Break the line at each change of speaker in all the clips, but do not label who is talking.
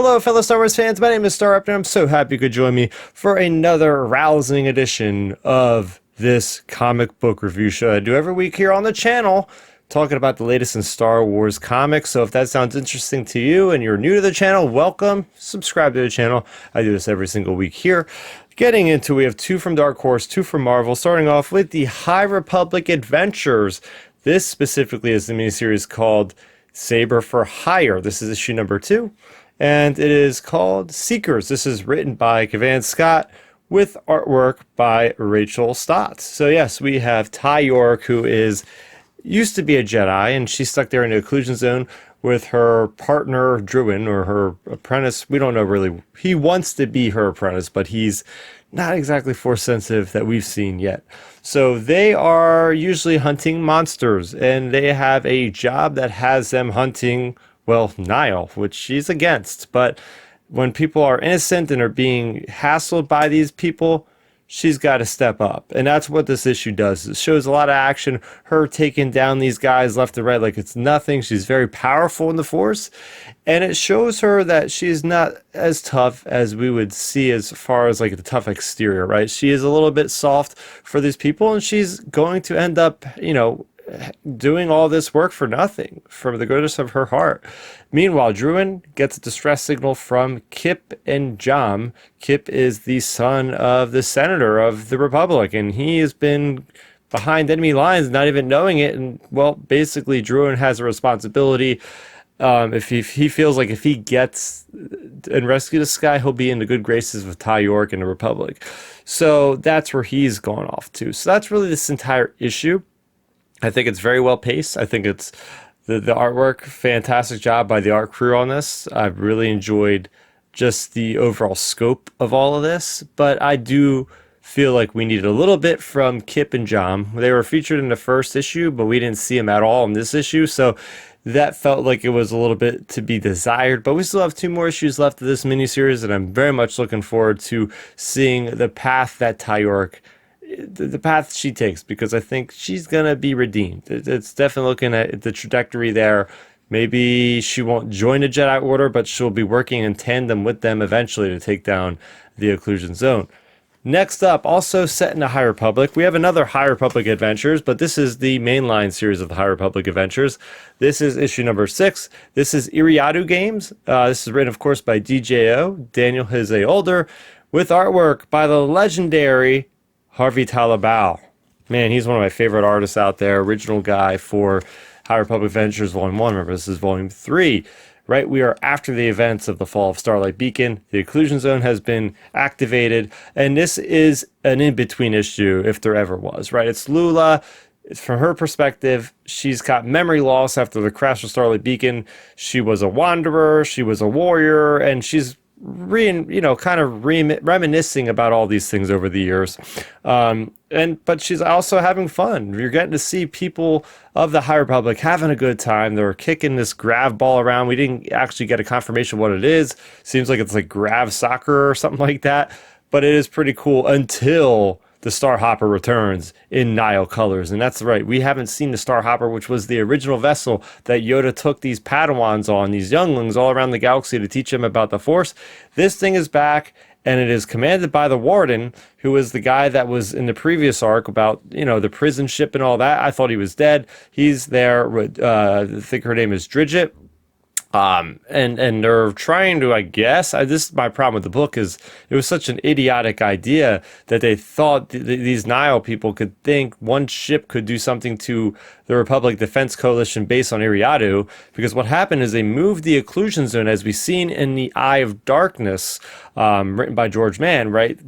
Hello, fellow Star Wars fans. My name is Starrapter, and I'm so happy you could join me for another rousing edition of this comic book review show I do every week here on the channel, talking about the latest in Star Wars comics. So if that sounds interesting to you and you're new to the channel, welcome. Subscribe to the channel. I do this every single week here. Getting into, we have two from Dark Horse, two from Marvel, starting off with the High Republic Adventures. This specifically is the miniseries called Saber for Hire. This is issue number 2. And it is called Seekers. This is written by Cavan Scott with artwork by Rachel Stotts. So yes, we have Ty Yorrick, who used to be a Jedi, and she's stuck there in the occlusion zone with her partner Druin, or her apprentice. We don't know really. He wants to be her apprentice, but he's not exactly force sensitive that we've seen yet. So they are usually hunting monsters, and they have a job that has them hunting, well, Nihil, which she's against. But when people are innocent and are being hassled by these people, she's got to step up. And that's what this issue does. It shows a lot of action, her taking down these guys left and right like it's nothing. She's very powerful in the Force. And it shows her that she's not as tough as we would see as far as like the tough exterior, right? She is a little bit soft for these people, and she's going to end up, doing all this work for nothing, from the goodness of her heart. Meanwhile, Druin gets a distress signal from Kip and Jam. Kip is the son of the senator of the Republic, and he has been behind enemy lines, not even knowing it. And, well, basically, Druin has a responsibility. If he feels like if he gets and rescue this guy, he'll be in the good graces of Ty Yorrick and the Republic. So that's where he's going off to. So that's really this entire issue. I think it's very well paced. I think it's the artwork, fantastic job by the art crew on this. I've really enjoyed just the overall scope of all of this, but I do feel like we needed a little bit from Kip and Jam. They were featured in the first issue, but we didn't see them at all in this issue, so that felt like it was a little bit to be desired. But we still have 2 more issues left of this miniseries, and I'm very much looking forward to seeing the path that Ty Yorrick, the path she takes, because I think she's going to be redeemed. It's definitely looking at the trajectory there. Maybe she won't join the Jedi Order, but she'll be working in tandem with them eventually to take down the occlusion zone. Next up, also set in the High Republic, we have another High Republic Adventures, but this is the mainline series of the High Republic Adventures. This is issue number 6. This is Iriadu Games. This is written, of course, by DJO, Daniel Jose Older, with artwork by the legendary Harvey Talabau. Man, he's one of my favorite artists out there. Original guy for High Republic Adventures Volume 1. Remember, this is Volume 3. Right, we are after the events of the fall of Starlight Beacon. The occlusion zone has been activated, and this is an in-between issue if there ever was, right? It's Lula. From her perspective, she's got memory loss after the crash of Starlight Beacon. She was a wanderer, she was a warrior, and she's reminiscing about all these things over the years. But she's also having fun. You're getting to see people of the High Republic having a good time. They're kicking this grav ball around. We didn't actually get a confirmation what it is. Seems like it's like grav soccer or something like that. But it is pretty cool until the Star Hopper returns in Nihil colors. And that's right, we haven't seen the Star Hopper, which was the original vessel that Yoda took these Padawans on, these younglings all around the galaxy to teach them about the Force. This thing is back, and it is commanded by the Warden, who is the guy that was in the previous arc about, the prison ship and all that. I thought he was dead. He's there with, I think her name is Dridget. And they're trying to, I guess, this is my problem with the book, is it was such an idiotic idea that they thought these Nihil people could think one ship could do something to the Republic Defense Coalition based on Iriadu, because what happened is they moved the occlusion zone, as we've seen in The Eye of Darkness, written by George Mann, right?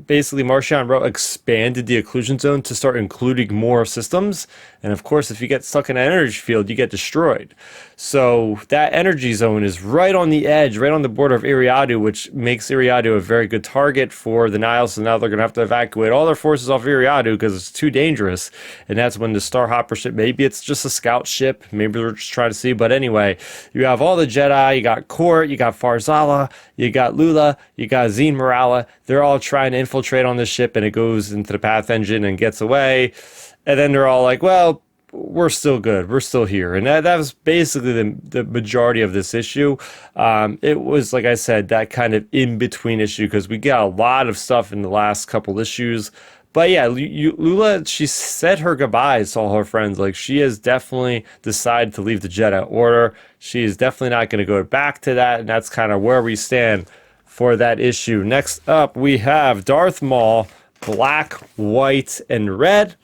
Basically, Marchion Ro expanded the occlusion zone to start including more systems, and of course, if you get stuck in an energy field, you get destroyed. So that energy zone is right on the edge, right on the border of Iriadu, which makes Iriadu a very good target for the Nihil. So now they're going to have to evacuate all their forces off Iriadu because it's too dangerous. And that's when the Star Hopper ship, maybe it's just a scout ship, maybe they're just trying to see. But anyway, you have all the Jedi, you got Court, you got Farzala, you got Lula, you got Zine Morala. They're all trying to infiltrate on this ship, and it goes into the path engine and gets away. And then they're all like, well, we're still good. We're still here. And that was basically the majority of this issue. It was, like I said, that kind of in-between issue because we got a lot of stuff in the last couple issues. But yeah, Lula, she said her goodbyes to all her friends. Like, she has definitely decided to leave the Jedi Order. She is definitely not going to go back to that. And that's kind of where we stand for that issue. Next up, we have Darth Maul, Black, White, and Red.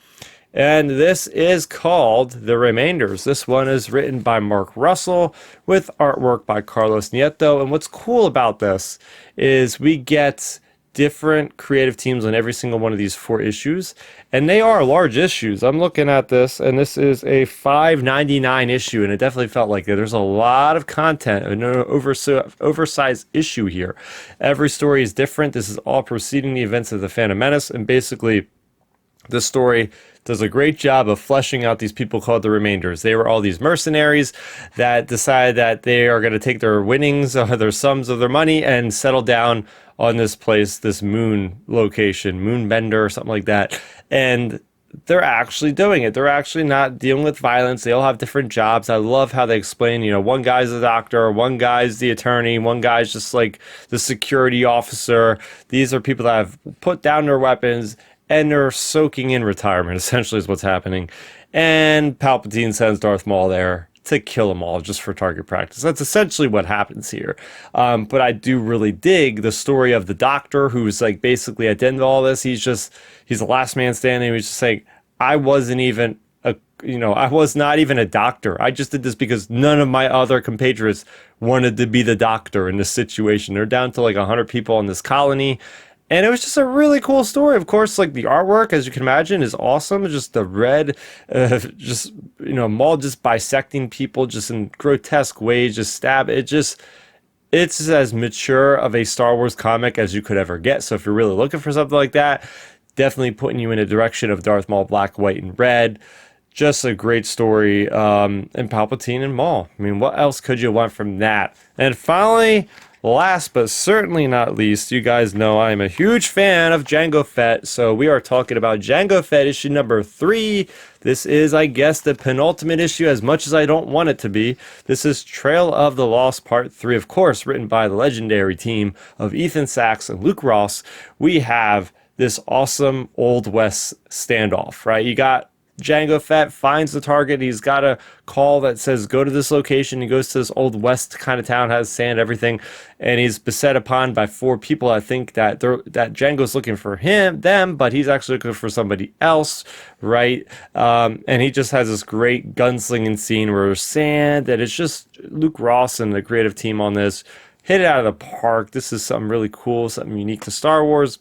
And this is called The Remainders. This one is written by Mark Russell with artwork by Carlos Nieto. And what's cool about this is we get different creative teams on every single one of these 4 issues. And they are large issues. I'm looking at this, and this is a $5.99 issue. And it definitely felt like it. There's a lot of content, an oversized issue here. Every story is different. This is all preceding the events of the Phantom Menace. And basically, the story does a great job of fleshing out these people called the Remainders. They were all these mercenaries that decided that they are going to take their winnings or their sums of their money and settle down on this place, this moon location, Moonbender or something like that. And they're actually doing it. They're actually not dealing with violence. They all have different jobs. I love how they explain, one guy's the doctor, one guy's the attorney, one guy's just like the security officer. These are people that have put down their weapons and they're soaking in retirement, essentially, is what's happening. And Palpatine sends Darth Maul there to kill them all just for target practice. That's essentially what happens here. But I do really dig the story of the doctor who's like basically at the end of all this. He's the last man standing. He's just saying, I was not even a doctor. I just did this because none of my other compatriots wanted to be the doctor in this situation. They're down to like 100 people in this colony. And it was just a really cool story. Of course, like the artwork, as you can imagine, is awesome. Just the red, Maul just bisecting people just in grotesque ways, just stab. It's as mature of a Star Wars comic as you could ever get. So if you're really looking for something like that, definitely putting you in a direction of Darth Maul, Black, White, and Red. Just a great story. And Palpatine and Maul. I mean, what else could you want from that? And finally, last but certainly not least, you guys know I am a huge fan of Jango Fett, so we are talking about Jango Fett issue number 3. This is, I guess, the penultimate issue, as much as I don't want it to be. This is Trail of the Lost Part 3, of course, written by the legendary team of Ethan Sachs and Luke Ross. We have this awesome Old West standoff, right? You got Jango Fett finds the target. He's got a call that says, go to this location. He goes to this Old West kind of town, has sand, everything. And he's beset upon by 4 people. I think that Jango's looking for them, but he's actually looking for somebody else, right? And he just has this great gunslinging scene where there's sand, and it's just Luke Ross and the creative team on this hit it out of the park. This is something really cool, something unique to Star Wars.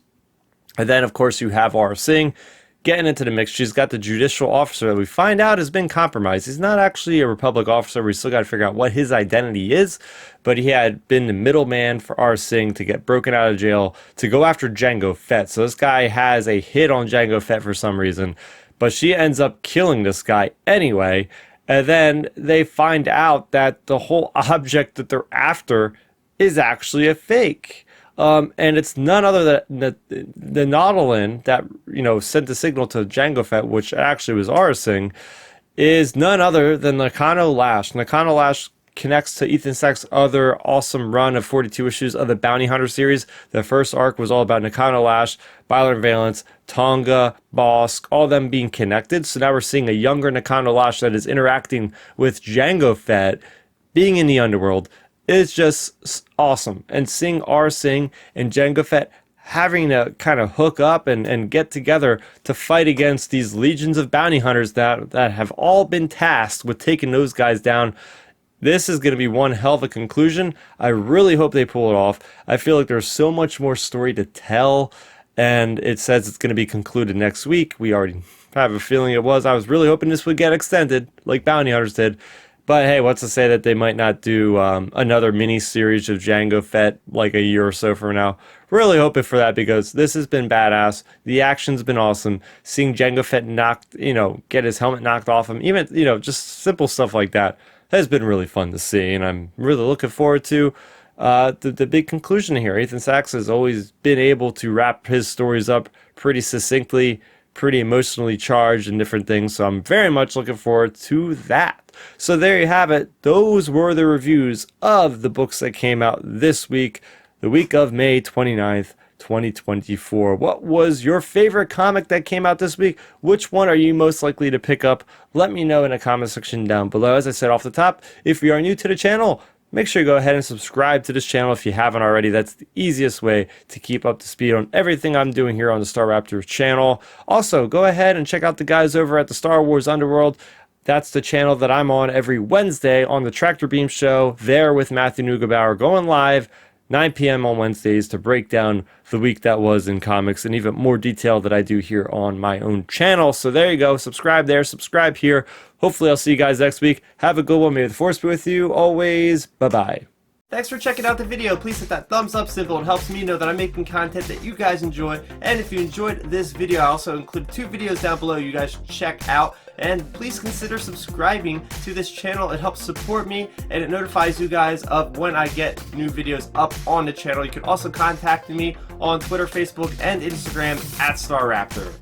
And then, of course, you have Aurra Singh getting into the mix. She's got the judicial officer that we find out has been compromised. He's not actually a Republic officer. We still got to figure out what his identity is, but he had been the middleman for Aurra Singh to get broken out of jail to go after Jango Fett. So this guy has a hit on Jango Fett for some reason, but she ends up killing this guy anyway. And then they find out that the whole object that they're after is actually a fake. And it's none other than the Nautilin that, sent the signal to Jango Fett, which actually was Aurra Singh, is none other than Nakano Lash. Nakano Lash connects to Ethan Sachs' other awesome run of 42 issues of the Bounty Hunter series. The first arc was all about Nakano Lash, Byler and Valence, Tonga, Bosk, all of them being connected. So now we're seeing a younger Nakano Lash that is interacting with Jango Fett, being in the underworld. It's just awesome. And seeing Aurra Singh and Jango Fett having to kind of hook up and get together to fight against these legions of bounty hunters that have all been tasked with taking those guys down. This is going to be one hell of a conclusion. I really hope they pull it off. I feel like there's so much more story to tell, and it says it's going to be concluded next week. We already have a feeling it was. I was really hoping this would get extended like Bounty Hunters did. But hey, what's to say that they might not do another mini-series of Jango Fett like a year or so from now? Really hoping for that because this has been badass. The action's been awesome. Seeing Jango Fett get his helmet knocked off him, even, just simple stuff like that has been really fun to see. And I'm really looking forward to the big conclusion here. Ethan Sachs has always been able to wrap his stories up pretty succinctly, pretty emotionally charged and different things, so I'm very much looking forward to that. So there you have it. Those were the reviews of the books that came out this week, the week of May 29th, 2024. What was your favorite comic that came out this week? Which one are you most likely to pick up? Let me know in the comment section down below. As I said off the top, if you are new to the channel, make sure you go ahead and subscribe to this channel if you haven't already. That's the easiest way to keep up to speed on everything I'm doing here on the Starrapter channel. Also, go ahead and check out the guys over at the Star Wars Underworld. That's the channel that I'm on every Wednesday on the Tractor Beam Show, there with Matthew Neugebauer, going live 9 p.m. on Wednesdays to break down the week that was in comics in even more detail that I do here on my own channel. So there you go. Subscribe there, subscribe here. Hopefully I'll see you guys next week. Have a good one. May the Force be with you always. Bye-bye.
Thanks for checking out the video. Please hit that thumbs up symbol. It helps me know that I'm making content that you guys enjoy. And if you enjoyed this video, I also include 2 videos down below you guys should check out. And please consider subscribing to this channel. It helps support me and it notifies you guys of when I get new videos up on the channel. You can also contact me on Twitter, Facebook, and Instagram at Starrapter.